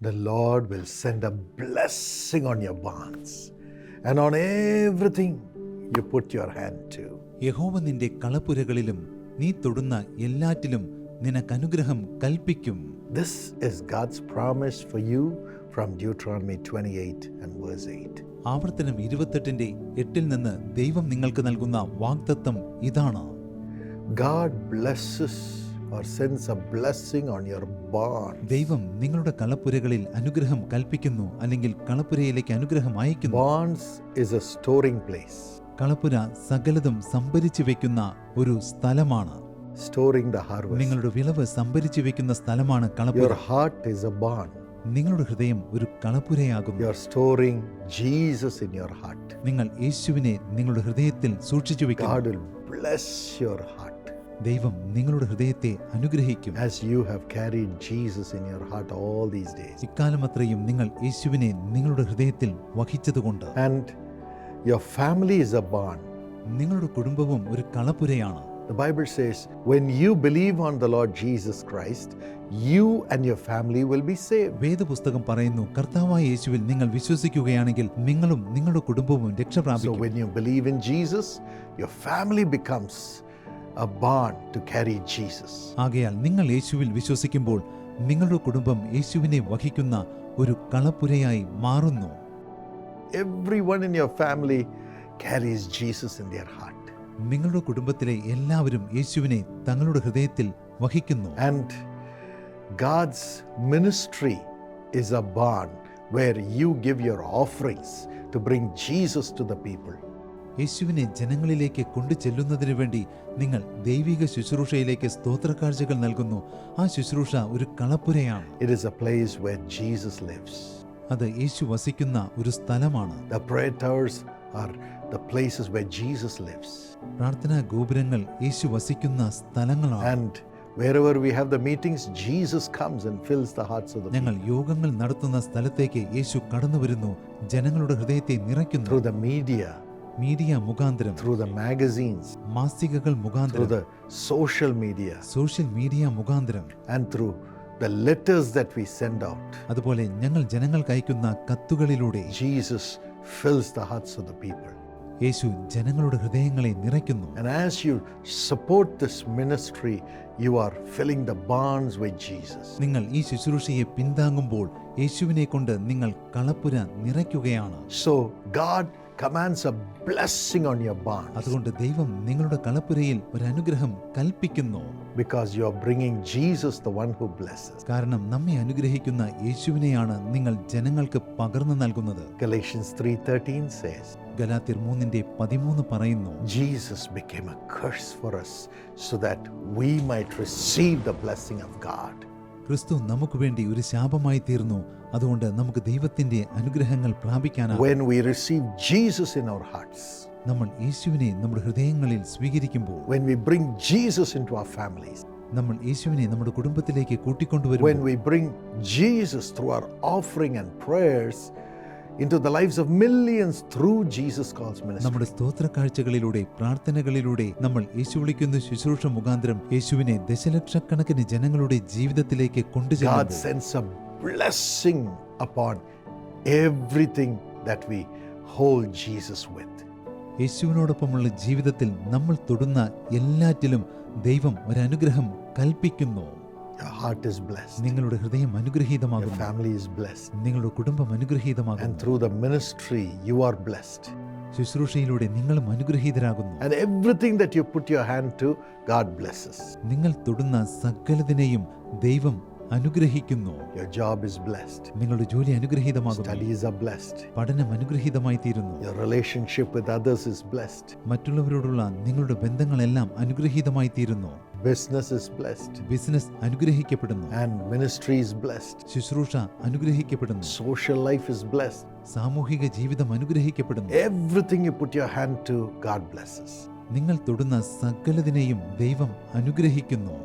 the Lord will send a blessing on your barns and on everything you put your hand to. യഹോവ നിന്റെ കളപ്പുരകളിലും നീ തൊടുന്ന എല്ലാറ്റിലും നിനക്ക് അനുഗ്രഹം കൽപ്പിക്കും. This is God's promise for you from Deuteronomy 28 and verse 8. ആവർത്തനം 28:8 നിന്ന് ദൈവം നിങ്ങൾക്ക് നൽകുന്ന വാഗ്ദത്തം ഇതാണ്. God blesses or sends a blessing on your barn. ദൈവം നിങ്ങളുടെ കളപ്പുരകളിൽ അനുഗ്രഹം കൽപ്പിക്കുന്നു, അല്ലെങ്കിൽ കളപ്പുരയിലേക്ക് അനുഗ്രഹം അയക്കുന്നു. Barns is a storing place. കളപ്പുര സകലതും സംഭരിച്ചു വെക്കുന്ന ഒരു സ്ഥലമാണ്. Storing the harvest. നിങ്ങളുടെ വിളവ് സംഭരിച്ചു വെക്കുന്ന സ്ഥലമാണ് കളപ്പുര. Your heart is a barn. നിങ്ങളുടെ ഹൃദയം ഒരു കളപ്പുരയാകുന്നു. You are storing Jesus in your heart. നിങ്ങൾ യേശുവിനെ നിങ്ങളുടെ ഹൃദയത്തിൽ സൂക്ഷിച്ചു വെക്കുന്നു. God will bless your heart. ദൈവം നിങ്ങളുടെ ഹൃദയത്തെ അനുഗ്രഹിക്കും. As you have carried Jesus in your heart all these days. ഇക്കാലം അത്രയും നിങ്ങൾ യേശുവിനെ നിങ്ങളുടെ ഹൃദയത്തിൽ വഹിച്ചതുകൊണ്ട്. And your family is a barn. നിങ്ങളുടെ കുടുംബവും ഒരു കളപ്പുരയാണ്. The Bible says, when you believe on the Lord Jesus Christ, you and your family will be saved. വേദപുസ്തകം പറയുന്നു, കർത്താവായ യേശുവിൽ നിങ്ങൾ വിശ്വസിക്കുകയാണെങ്കിൽ നിങ്ങളും നിങ്ങളുടെ കുടുംബവും രക്ഷ So പ്രാപിക്കും. when you believe in Jesus, your family becomes a barn to carry Jesus. ആകയാൽ നിങ്ങൾ യേശുവിൽ വിശ്വസിക്കുമ്പോൾ നിങ്ങളുടെ കുടുംബം യേശുവിനെ വഹിക്കുന്ന ഒരു കളപ്പുരയായി മാറുന്നു. Everyone in your family carries Jesus in their heart. നിങ്ങളുടെ കുടുംബത്തിലെ എല്ലാവരും യേശുവിനെ തങ്ങളുടെ ഹൃദയത്തിൽ വഹിക്കുന്നു. And God's ministry is a barn where you give your offerings to bring Jesus to the people. യേശുവിനെ ജനങ്ങളിലേക്ക് കൊണ്ടു ചെല്ലുന്നതിനു വേണ്ടി നിങ്ങൾ ദൈവിക ശുശ്രൂഷയിലേക്ക് സ്തോത്രക്കാഴ്ചകൾ നൽകുന്നു. ആ ശുശ്രൂഷ ഒരു കളപ്പുരയാണ്. It is a place where Jesus lives. അത് യേശു വസിക്കുന്ന ഒരു സ്ഥലമാണ്. The prayer towers are the places where Jesus lives. പ്രാർത്ഥനാ ഗോപുരങ്ങൾ യേശു വസിക്കുന്ന സ്ഥലങ്ങളാണ്. And wherever we have the meetings, Jesus comes and fills the hearts of the ഞങ്ങൾ people. യോഗങ്ങൾ നടത്തുന്ന സ്ഥലത്തേക്ക് യേശു കടന്നു വരുന്നു, ജനങ്ങളുടെ ഹൃദയത്തെ നിറയ്ക്കുന്നു. Through the media, മീഡിയ മുഖാന്തരം, through the magazines, മാസികകൾ through മുഖാന്തരം, the social media, social media മുഖാന്തരം, and through the letters that we send out. അതുപോലെ ഞങ്ങൾ ജനങ്ങൾക്ക് അയക്കുന്ന കത്തുകളിലൂടെ Jesus fills the hearts of the people. യേശു ജനങ്ങളുടെ ഹൃദയങ്ങളെ നിറയ്ക്കുന്നു. And as you support this ministry, you are filling the barns with Jesus. നിങ്ങൾ ഈ ശുശ്രൂഷയെ പിന്താങ്ങുമ്പോൾ യേശുവിനെ കൊണ്ട് നിങ്ങൾ കളപ്പുര നിറയ്ക്കുകയാണ്. So God commands a blessing on your barns അതുകൊണ്ട് ദൈവം നിങ്ങളുടെ കളപ്പുരയിൽ ഒരു അനുഗ്രഹം കൽപ്പിക്കുന്നു. because you are bringing Jesus, the one who blesses. കാരണം നമ്മെ അനുഗ്രഹിക്കുന്ന യേശുവിനെയാണ് നിങ്ങൾ ജനങ്ങൾക്ക് പകർന്നു നൽകുന്നത്. Galatians 3:13 says, ഗലാത്യർ 3:13 പറയുന്നു, Jesus became a curse for us so that we might receive the blessing of God. ക്രിസ്തു നമുക്ക് വേണ്ടി ഒരു ശാപമായി തീർന്നു, അതുകൊണ്ട് നമുക്ക് ദൈവത്തിന്റെ അനുഗ്രഹങ്ങൾ പ്രാപിക്കാനാകും. When we receive Jesus in our hearts, നമ്മൾ യേശുവിനെ നമ്മുടെ ഹൃദയങ്ങളിൽ സ്വീകരിക്കുമ്പോൾ, when we bring Jesus into our families, നമ്മൾ യേശുവിനെ നമ്മുടെ കുടുംബത്തിലേക്ക് when കൂട്ടിക്കൊണ്ടുവരുമ്പോൾ, we bring Jesus through our offering and prayers into the lives of millions through Jesus Calls ministry, നമ്മുടെ സ്തോത്രക്കാഴ്ചകളിലൂടെ പ്രാർത്ഥനകളിലൂടെ നമ്മൾ യേശു വിളിക്കുന്ന ശുശ്രൂഷ മുഖാന്തരം യേശുവിനെ ദശലക്ഷക്കണക്കിന് ജനങ്ങളുടെ ജീവിതത്തിലേക്ക് God കൊണ്ടുചെല്ലുമ്പോൾ sends a blessing upon everything that we hold Jesus with. യേശുവിനോടൊപ്പമുള്ള ജീവിതത്തിൽ നമ്മൾ തൊടുന്ന എല്ലാറ്റിലും ദൈവം ഒരു അനുഗ്രഹം കൽപ്പിക്കുന്നു. Your heart is blessed. നിങ്ങളുടെ ഹൃദയം Your അനുഗ്രഹീതമാകുന്നു. family is blessed. നിങ്ങളുടെ കുടുംബം അനുഗ്രഹീതമാകുന്നു. And through the ministry, you are blessed. ശുശ്രൂഷയിലൂടെ നിങ്ങളും അനുഗ്രഹീതരാകുന്നു. And everything that you put your hand to, God blesses. നിങ്ങൾ തൊടുന്ന സകലതിനെയും ദൈവം അനുഗ്രഹിക്കുന്നു. Your job is blessed. നിങ്ങളുടെ ജോലി അനുഗ്രഹീതമാകുന്നു. Studies are blessed. പഠനം അനുഗ്രഹീതമായി തീരുന്നു. Your relationship with others is blessed. മറ്റുള്ളവരോടുള്ള നിങ്ങളുടെ ബന്ധങ്ങളെല്ലാം അനുഗ്രഹീതമായി തീരുന്നു. Business is blessed. ബിസിനസ് അനുഗ്രഹിക്കപ്പെടുന്നു. And ministry is blessed. ശുശ്രൂഷ അനുഗ്രഹിക്കപ്പെടുന്നു. Social life is blessed. സാമൂഹിക ജീവിതം അനുഗ്രഹിക്കപ്പെടുന്നു. Everything you put your hand to, God blesses. നിങ്ങൾ തൊടുന്ന സകലതിനെയും ദൈവം അനുഗ്രഹിക്കുന്നു.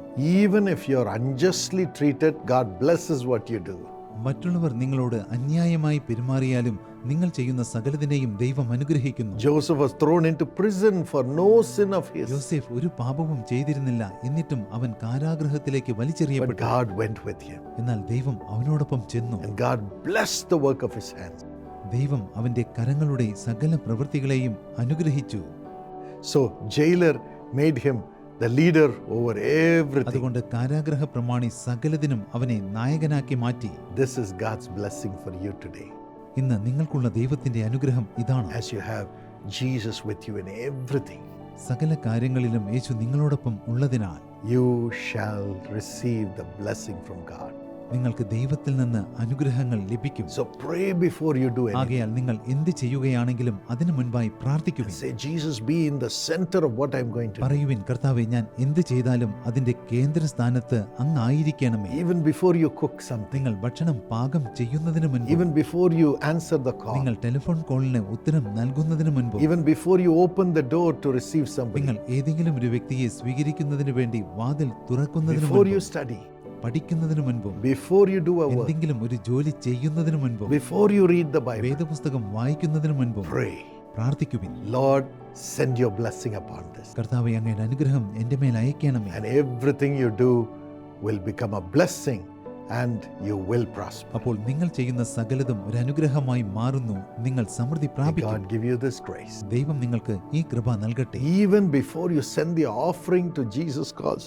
Even if you're unjustly treated, God blesses what you do. മറ്റുള്ളവർ നിങ്ങളോട് അന്യായമായി പെരുമാറിയാലും നിങ്ങൾ ചെയ്യുന്ന സകലതിനെയും ദൈവം അനുഗ്രഹിക്കുന്നു. Joseph was thrown into prison for no sin of his. യോസേഫ് ഒരു പാപവും ചെയ്തിരുന്നില്ല, എന്നിട്ടും അവൻ കാരാഗൃഹത്തിലേക്ക് But വലിച്ചെറിയപ്പെട്ടു. God went with him. എന്നാൽ ദൈവം അവനോടൊപ്പം ചെന്നു. And God blessed the work of his hands. ദൈവം അവന്റെ കരങ്ങളുടെ സകല പ്രവൃത്തികളെയും അനുഗ്രഹിച്ചു. So jailer made him the leader over everything. അതുകൊണ്ട് കാരാഗ്രഹ പ്രമാണി സകലതിനും അവനെ നായകനാക്കി മാറ്റി. This is God's blessing for you today. ഇന്ന് നിങ്ങൾക്കുള്ള ദൈവത്തിന്റെ അനുഗ്രഹം ഇതാണ്. As you have Jesus with you in everything, സകല കാര്യങ്ങളിലും യേശു നിങ്ങളോടൊപ്പം ഉള്ളതിനാൽ you shall receive the blessing from God. നിങ്ങൾക്ക് ദൈവത്തിൽ നിന്ന് അനുഗ്രഹങ്ങൾ ലഭിക്കും. So pray before you do anything. ആകയാൽ നിങ്ങൾ എന്ത് ചെയ്യുകയാണെങ്കിലും അതിനു മുൻപായി പ്രാർത്ഥിക്കുവിൻ. Say, Jesus, be in the center of what I'm going to do. പറയുവിൻ, കർത്താവേ, ഞാൻ എന്ത് ചെയ്താലും അതിന്റെ കേന്ദ്രസ്ഥാനത്ത് അങ്ങായിരിക്കണമേ. Even before you cook something, നിങ്ങൾ ഭക്ഷണം പാകം ചെയ്യുന്നതിന് മുൻപ്, even before you answer the call, നിങ്ങൾ ടെലിഫോൺ കോളിന് ഉത്തരം നൽകുന്നതിന് മുൻപ്, even before you open the door to receive somebody, നിങ്ങൾ ഏതെങ്കിലും ഒരു വ്യക്തിയെ സ്വീകരിക്കുന്നതിന് വേണ്ടി വാതിൽ തുറക്കുന്നതിന് before you മുൻപ്, study, പഠിക്കുന്നതിന് മുൻപും, before you do a work, എന്തെങ്കിലും ഒരു ജോലി ചെയ്യുന്നതിന് മുൻപും, before you read the Bible, വേദപുസ്തകം വായിക്കുന്നതിന് മുൻപും pray, പ്രാർത്ഥിക്കുവിൻ. Lord, send your blessing upon this. കർത്താവേ, അങ്ങയുടെ അനുഗ്രഹം എന്റെ മേൽ അയക്കണമേ. And everything you do will become a blessing and you will prosper. അപ്പോൾ നിങ്ങൾ ചെയ്യുന്ന സകലതും ഒരു അനുഗ്രഹമായി മാറുന്നു, നിങ്ങൾ സമൃദ്ധി May പ്രാപിക്കും. God give you this grace. ദൈവം നിങ്ങൾക്ക് ഈ കൃപ നൽകട്ടെ. Even before you send the offering to Jesus calls,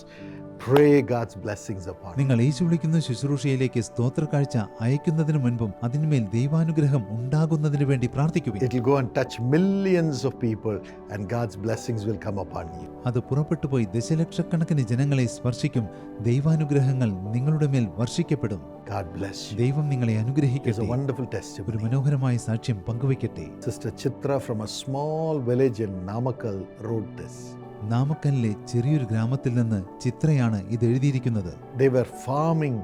pray God's blessings upon you. നിങ്ങൾ യേശു വിളിക്കുന്ന ശുശ്രൂഷയിലേക്ക് സ്തോത്രക്കാഴ്ച അയക്കുന്നതിന് മുൻപും അതിന്മേൽ ദൈവാനുഗ്രഹം ഉണ്ടാകുന്നതിന് വേണ്ടി പ്രാർത്ഥിക്കുവിൻ. It will go and touch millions of people and God's blessings will come upon you. അത് പുറപ്പെട്ടു പോയി ദശലക്ഷക്കണക്കിന് ജനങ്ങളെ സ്പർശിക്കും. ദൈവാനുഗ്രഹങ്ങൾ നിങ്ങളുടെ മേൽ വർഷിക്കപ്പെടും. God bless you. ദൈവം നിങ്ങളെ It's a അനുഗ്രഹിക്കട്ടെ. wonderful ഒരു testimony. മനോഹരമായ സാക്ഷ്യം പങ്കുവയ്ക്കട്ടെ. Sister Chitra from a small village in Namakkal wrote this. നാമക്കലിലെ ചെറിയൊരു ഗ്രാമത്തിൽ നിന്ന് ചിത്രയാണ് ഇത് എഴുതിയിരിക്കുന്നത്. They were farming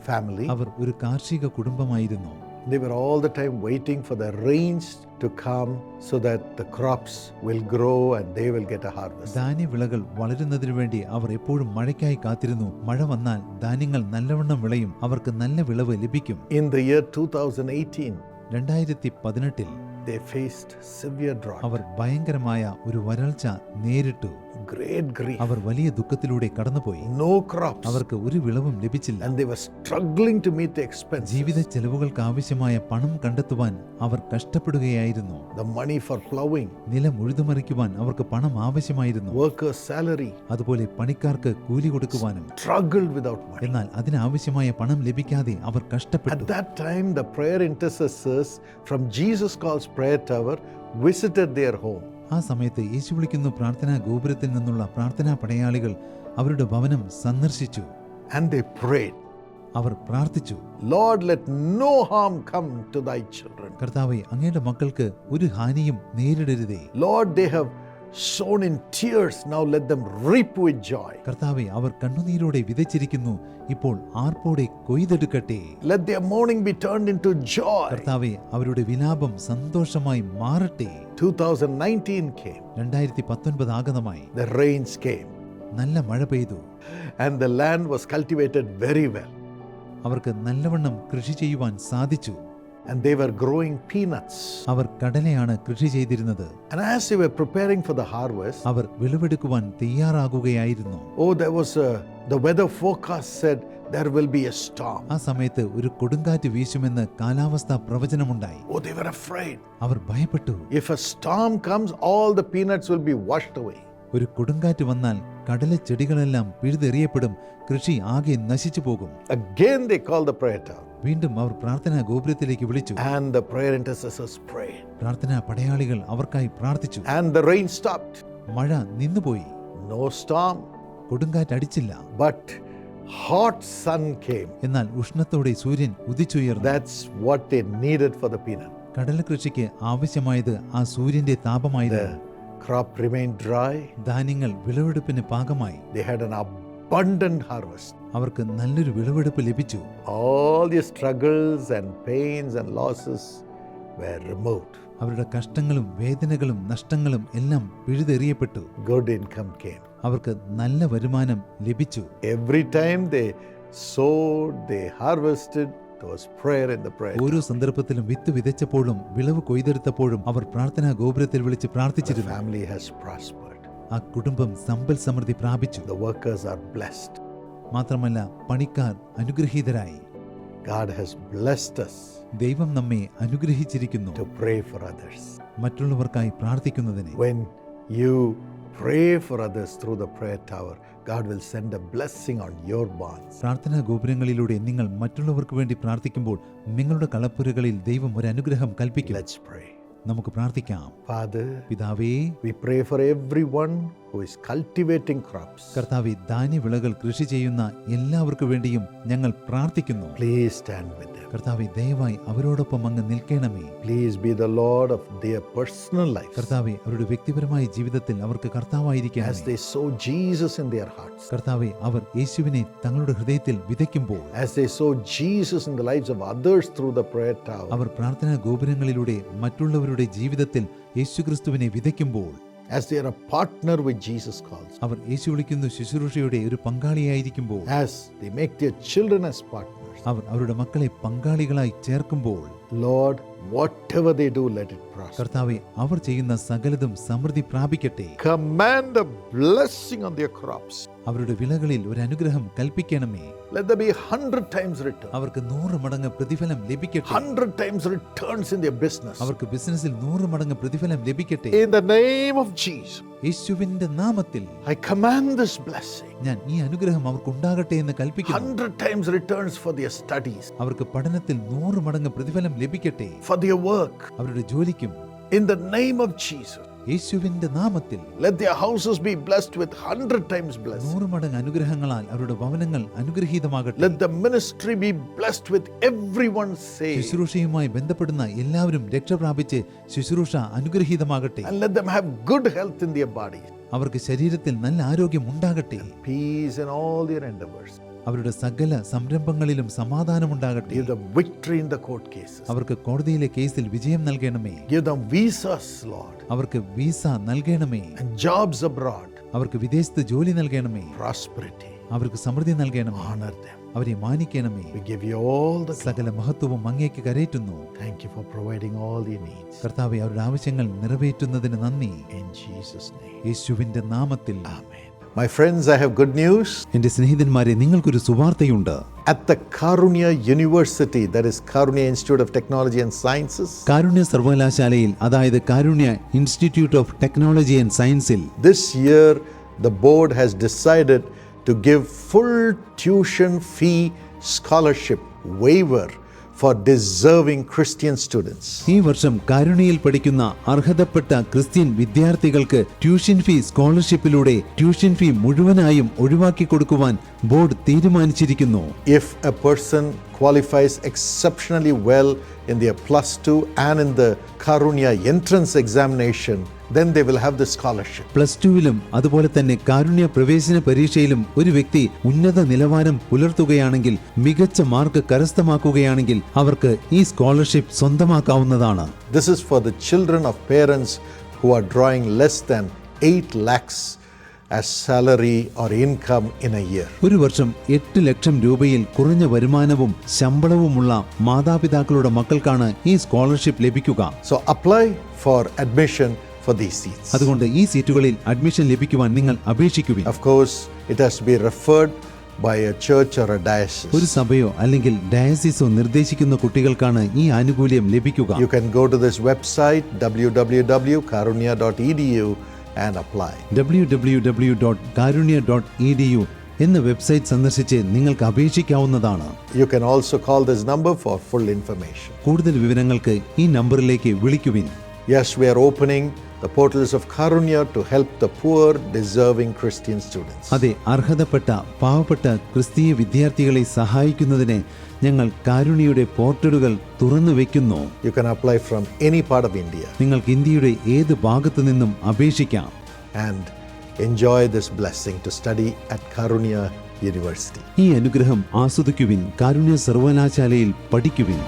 family. അവർ ഒരു കാർഷിക കുടുംബമായിരുന്നു. They were all the time waiting for the rains to come so that the crops will grow and they will get a harvest. ധാന്യവിളകൾ വളരുന്നതിനു വേണ്ടി അവർ എപ്പോഴും മഴയ്ക്കായി കാത്തിരുന്നു. മഴ വന്നാൽ ധാന്യങ്ങൾ നല്ലവണ്ണം വിളയും, അവർക്ക് നല്ല വിളവ് ലഭിക്കും. In the year 2018, 2018 they faced severe drought. അവർ ഭയങ്കരമായ ഒരു വരൾച്ച നേരിട്ടു. Great grief. അവർ വലിയ ദുഃഖത്തിലൂടെ കടന്നുപോയി. No crops. അവർക്ക് ഒരു വിളവും ലഭിച്ചില്ല. And they were struggling to meet the expenses. ജീവിത ചെലവുകൾക്ക് ആവശ്യമായ പണം കണ്ടെത്തുവാൻ അവർ കഷ്ടപ്പെടുകയായിരുന്നു. The money for plowing, നിലം ഉഴുതുമറിക്കുവാൻ അവർക്ക് പണം ആവശ്യമായിരുന്നു. workers' salary, അതുപോലെ പണിക്കാർക്ക് കൂലി കൊടുക്കുവാനും. struggled without money. എന്നാൽ അതിനാവശ്യമായ പണം ലഭിക്കാതെ അവർ At കഷ്ടപ്പെട്ടു. that time, the prayer intercessors from Jesus Calls Prayer Tower visited their home. ആ സമയത്ത് യേശു വിളിക്കുന്നു പ്രാർത്ഥനാ ഗോപുരത്തിൽ നിന്നുള്ള പ്രാർത്ഥനാ പടയാളികൾ അവരുടെ ഭവനം സന്ദർശിച്ചു. And they prayed, അവർ പ്രാർത്ഥിച്ചു, Lord, let no harm come to thy children. കർത്താവേ, അങ്ങയുടെ മക്കൾക്ക് ഒരു ഹാനിയും നേരിടരുതേ. Lord, they have sown in tears, now let them reap with joy. കർത്താവേ, അവർ കണ്ണുനീരോടെ വിതച്ചിരിക്കുന്നു, ഇപ്പോൾ ആർപ്പോടെ കൊയ്തെടുക്കട്ടെ. Let their mourning be turned into joy. കർത്താവേ, അവരുടെ വിലാപം സന്തോഷമായി മാറട്ടെ. 2019 came, 2019 ആഗതമായി. the rains came, നല്ല മഴ പെയ്തു. and the land was cultivated very well. അവർക്ക് നല്ലവണ്ണം കൃഷി ചെയ്യുവാൻ സാധിച്ചു. And they were growing peanuts. അവർ കടലയാണ് കൃഷി ചെയ്തിരുന്നത്. And as they were preparing for the harvest, our വിളവെടുക്കുവാൻ തയ്യാറാകുകയായിരുന്നു. oh, the weather forecast said there will be a storm. ആ സമയത്ത് ഒരു കൊടുങ്കാറ്റ് വീശുമെന്ന് കാലാവസ്ഥാ പ്രവചനമുണ്ടായി. Oh, they were afraid. അവർ ഭയപ്പെട്ടു. If a storm comes, all the peanuts will be washed away. ഒരു കൊടുങ്കാറ്റ് വന്നാൽ കടല ചെടികളെല്ലാം പിഴുതെറിയപ്പെടും, കൃഷി ആകെ നശിച്ചു പോകും. Again they called the prayer tower. വീണ്ടും അവർ പ്രാർത്ഥനാ ഗോപുരത്തിലേക്ക് വിളിച്ചു. And the prayer intercessors prayed. പ്രാർത്ഥനാ പടയാളികൾ അവർക്കായി പ്രാർത്ഥിച്ചു. And the rain stopped. മഴ നിന്നുപോയി. No storm. കൊടുങ്കാറ്റ് അടിച്ചില്ല. But hot sun came. എന്നാൽ ഉഷ്ണത്തോടെ സൂര്യൻ ഉദിച്ചുയർന്നു. That's what they needed for the peanut. കടല കൃഷിക്ക് ആവശ്യമായത് ആ സൂര്യന്റെ താപമായിരുന്നു. The crop remained dry. ധാന്യങ്ങൾ വിളവെടുപ്പിന് പാകമായി. They had an abundant harvest. അവർക്ക് നല്ലൊരു വിളവെടുപ്പ് ലഭിച്ചു. All the struggles and pains and losses were removed. അവരുടെ കഷ്ടങ്ങളും വേദനകളും നഷ്ടങ്ങളും എല്ലാം പിഴുതെറിയപ്പെട്ടു. Good income came. അവർക്ക് നല്ല വരുമാനം ലഭിച്ചു. Every time they sowed, they harvested, there was prayer in the prayer. ഓരോ സന്ദർഭത്തിലും വിത്ത് വിതച്ചപ്പോഴും വിളവ് കൊയ്തെടുത്തപ്പോഴും അവർ പ്രാർത്ഥനാ ഗോപുരത്തിൽ വിളിച്ച് The പ്രാർത്ഥിച്ചിരുന്നു. family has prospered. ആ കുടുംബം സമ്പൽ സമൃദ്ധി പ്രാപിച്ചു. The workers are blessed. മാത്രമല്ല പണിക്കാർ അനുഗ്രഹീതരായി. God has blessed us ദൈവം നമ്മെ അനുഗ്രഹിച്ചിരിക്കുന്നു to pray for others. മറ്റുള്ളവർക്കായി പ്രാർത്ഥിക്കുന്നതിന്. When you pray for others through the prayer tower, God will send a blessing on your barns. പ്രാർത്ഥനാ ഗോപുരങ്ങളിലൂടെ നിങ്ങൾ മറ്റുള്ളവർക്ക് വേണ്ടി പ്രാർത്ഥിക്കുമ്പോൾ നിങ്ങളുടെ കളപ്പുരകളിൽ ദൈവം ഒരു അനുഗ്രഹം കൽപ്പിക്കും. Let's pray. നമുക്ക് പ്രാർത്ഥിക്കാം. Father, പിതാവേ, we pray for everyone who is cultivating crops. കർത്താവേ, ധാന്യവിളകൾ കൃഷി ചെയ്യുന്ന എല്ലാവർക്കു വേണ്ടിയും ഞങ്ങൾ പ്രാർത്ഥിക്കുന്നു. Please stand with them. കർത്താവേ, ദയവായി അവരോടൊപ്പം അങ്ങ് നിൽക്കണമേ. Please be the Lord of their personal lives. കർത്താവേ, അവരുടെ വ്യക്തിപരമായ ജീവിതത്തിൽ അവർക്ക് കർത്താവായിരിക്കണമേ. As they sow Jesus in their hearts. കർത്താവേ, അവർ യേശുവിനെ തങ്ങളുടെ ഹൃദയത്തിൽ വിതയ്ക്കുമ്പോൾ, As they sow Jesus in the lives of others through the prayer tower. അവർ പ്രാർത്ഥനാ ഗോപുരങ്ങളിലൂടെ മറ്റുള്ളവരുടെ ജീവിതത്തിൽ യേശുക്രിസ്തുവിനെ വിതയ്ക്കുമ്പോൾ, As they are a partner with Jesus calls. അവർ യേശു വിളിക്കുന്ന ശുശ്രൂഷയുടെ ഒരു പങ്കാളിയായിരിക്കുമ്പോൾ, As they make their children as partners. അവർ അവരുടെ മക്കളെ പങ്കാളികളായി ചേർക്കുമ്പോൾ, Lord, whatever they do, let it prosper. കർത്താവെ, അവർ ചെയ്യുന്ന സകലതും സമൃദ്ധി പ്രാപിക്കട്ടെ. Command a blessing on their crops. അവരുടെ വിളകളിൽ ഒരു അനുഗ്രഹം കൽപ്പിക്കണമേ. Let there be 100 times return. അവർക്ക് 100 മടങ്ങ് പ്രതിഫലം ലഭിക്കട്ടെ. 100 times returns in their business. അവർക്ക് ബിസിനസ്സിൽ 100 മടങ്ങ് പ്രതിഫലം ലഭിക്കട്ടെ. In the name of Jesus, യേശുവിന്റെ നാമത്തിൽ I command this blessing. ഞാൻ ഈ അനുഗ്രഹം അവർക്ക് ഉണ്ടാകട്ടെ എന്ന് കൽപ്പിക്കുന്നു. 100 times returns for their studies, അവർക്ക് പഠനത്തിൽ 100 മടങ്ങ് പ്രതിഫലം ലഭിക്കട്ടെ. for their work. അവരുടെ ജോലിക്കും In the name of Jesus, യേശുവിന്റെ നാമത്തിൽ let their houses be blessed with 100 times blessing. 100 മടങ്ങ് അനുഗ്രഹങ്ങളാൽ അവരുടെ ഭവനങ്ങൾ അനുഗ്രഹീതമാകട്ടെ. Let the ministry be blessed with everyone saved. ശുശ്രൂഷയുമായി ബന്ധപ്പെടുന്ന എല്ലാവരും രക്ഷ പ്രാപിച്ച് ശുശ്രൂഷ അനുഗ്രഹീതമാകട്ടെ. And let them have good health in their bodies. അവർക്ക് ശരീരത്തിൽ നല്ല ആരോഗ്യം ഉണ്ടാകട്ടെ. Peace in all their endeavors. അവരുടെ സകല സംരംഭങ്ങളിലും സമാധാനമുണ്ടാകട്ടെ. Give them victory in the court cases. അവർക്ക് കോടതിയിലെ കേസിൽ വിജയം നൽകണമേ. Give them visas, Lord. അവർക്ക് വീസ നൽകണമേ. And jobs abroad. അവർക്ക് വിദേശത്ത് ജോലി നൽകണമേ. Prosperity. അവർക്ക് സമൃദ്ധി നൽകണമേ. Honor them. അവരെ മാനിക്കണമേ. We give you all the glory. സകല മഹത്വവും അങ്ങേക്ക് കരേറ്റുന്നു. Thank you for providing all their needs. കർത്താവേ, അവരുടെ ആവശ്യങ്ങൾ നിറവേറ്റുന്നതിന് നന്ദി. In Jesus' name. യേശുവിന്റെ നാമത്തിൽ. Amen. My friends, I have good news. എന്റെ സ്നേഹിതന്മാരെ, നിങ്ങൾക്കൊരു സുവാർത്തയുണ്ട്. At the Karunya University, that is Karunya Institute of Technology and Sciences, കാരുണ്യ സർവകലാശാലയിൽ, അതായത് കാരുണ്യ ഇൻസ്റ്റിറ്റ്യൂട്ട് ഓഫ് ടെക്നോളജി ആൻഡ് സയൻസിൽ, this year the board has decided to give full tuition fee scholarship waiver for deserving Christian students. ഈ വർഷം കാരുണ്യയിൽ പഠിക്കുന്ന അർഹതപ്പെട്ട Christian വിദ്യാർത്ഥികൾക്ക് tuition fee സ്കോളർഷിപ്പിലൂടെ tuition fee മുഴുവനായും ഒഴിവാക്കി കൊടുക്കുവാൻ ബോർഡ് തീരുമാനിച്ചിരിക്കുന്നു. If a person qualifies exceptionally well in their +2 and in the Karunya entrance examination, then they will have the scholarship. +2-ലും അതുപോലെ തന്നെ കാരുണ്യ പ്രവേശന പരീക്ഷയിലും ഒരു വ്യക്തി ഉന്നത നിലവാരം പുലർത്തുകയാണെങ്കിൽ, മികച്ച മാർക്ക് കരസ്ഥമാക്കുകയാണെങ്കിൽ അവർക്ക് ഈ scholarship സ്വന്തമാക്കാവുന്നതാണ്. This is for the children of parents who are drawing less than 8 lakhs as salary or income in a year. ഒരു വർഷം 8 ലക്ഷം രൂപയിൽ കുറഞ്ഞ വരുമാനവും ശമ്പളവുമുള്ള മാതാപിതാക്കളുടെ മക്കൾക്കാണ് ഈ സ്കോളർഷിപ്പ് ലഭിക്കുക. So apply for admission for these seats. അതുകൊണ്ട് ഈ സീറ്റുകളിൽ അഡ്മിഷൻ ലഭിക്കുവാൻ നിങ്ങൾ അപേക്ഷിക്കുവിൻ. Of course, it has to be referred by a church or a diocese. ഒരു സഭയോ അല്ലെങ്കിൽ ഡയസിസോ നിർദ്ദേശിക്കുന്ന കുട്ടികൾക്കാണ് ഈ ആനുകൂല്യം ലഭിക്കുക. You can go to this website www.karunya.edu and apply. www.karunya.edu എന്ന വെബ്സൈറ്റ് സന്ദർശിച്ച് നിങ്ങൾക്ക് അപേക്ഷിക്കാവുന്നതാണ്. You can also call this number for full information. കൂടുതൽ വിവരങ്ങൾക്ക് ഈ നമ്പറിലേക്ക് വിളിക്കുവിൻ. Yes, we are opening the portals of Karunya to help the poor, deserving Christian students. അതെ, അർഹതപ്പെട്ട പാവപ്പെട്ട ക്രിസ്തീയ വിദ്യാർത്ഥികളെ സഹായിക്കുന്നതിന് ഞങ്ങൾ കാരുണ്യയുടെ പോർട്ടലുകൾ തുറന്നു വെക്കുന്നു. You can apply from any part of India നിങ്ങൾക്ക് ഇന്ത്യയുടെ ഏത് ഭാഗത്തു നിന്നും അപേക്ഷിക്കാം. and enjoy this blessing to study at Karunya University. ഈ അനുഗ്രഹം ആസ്വദിക്കുവിൻ. കാരുണ്യ സർവകലാശാലയിൽ പഠിക്കുവിൻ.